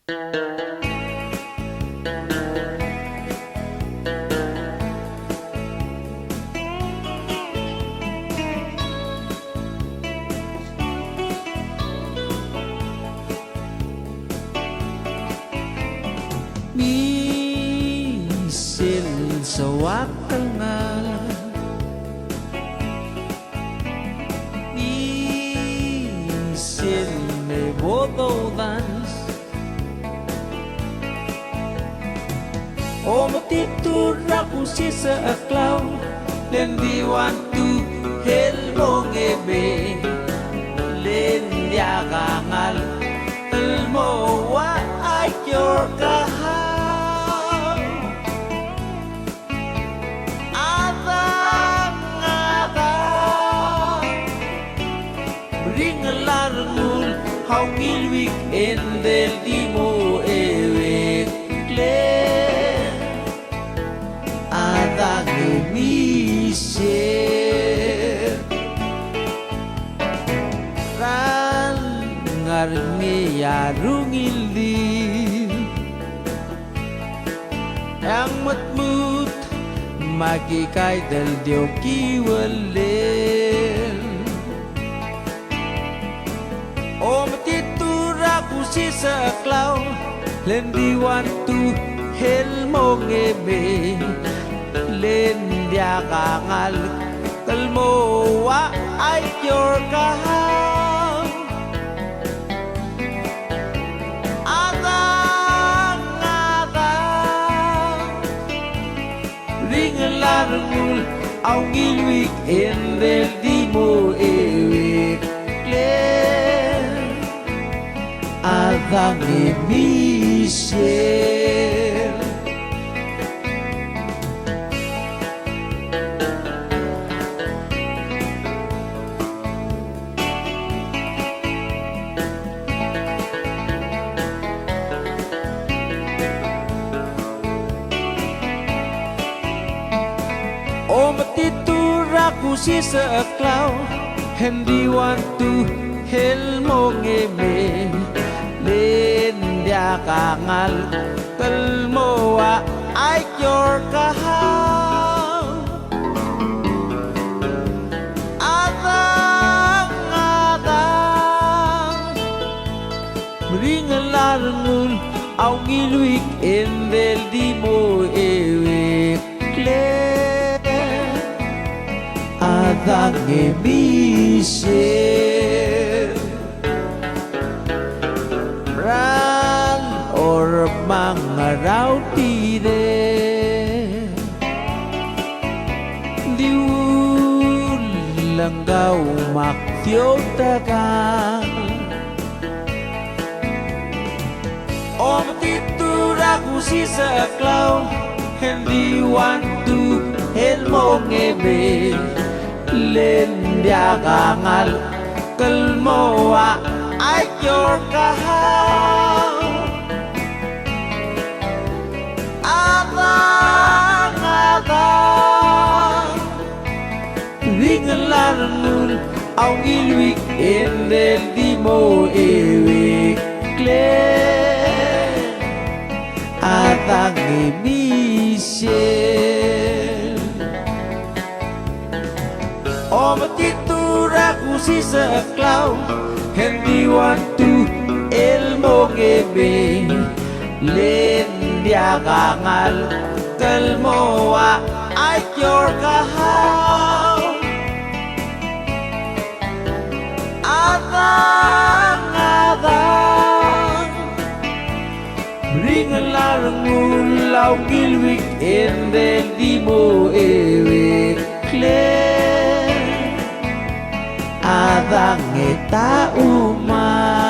Misil sa wakal na Misil may botodan O matitura ko si sa aklaw Lendi want to hell mong ebe Lendi akangal Elmo wa ay your kahal Ringalarngul haungilwik endel dimo ewekle Adang misir Ran ngarmi yarungildi Yang matmut magikay del dio kiwalel O matitura ko si sa aklaw Lendi want to hell mong ebe Lendi akangal Kalmo wa ay your kahal Adang Ringalarngul Ang ilwik endel di mo ewik Adang emisir O matitura ko si sa aklaw Hindi want to hell mong eme Lendi akangal Kalmo wa ay your kahal Adang Ringalarngul Ang ilwik endel di mo ewekle Adang emisir Ran or mga rautire Diul langgaw maktyotakan O matitura ko si sa aklaw Hindi want to hell mong ebe Lendi akangal Kalmo wa ay your kahal Adang Ringalarngul Ang ilwik endel di mo ewikle Adang emisir O matitura ko si sa aklaw Hindi want to el mong ebe Lendi akangal Kalmo wa ay your kahal Adang Ringalarngul Ang ilwik endel di mo ewekle Adang eta uma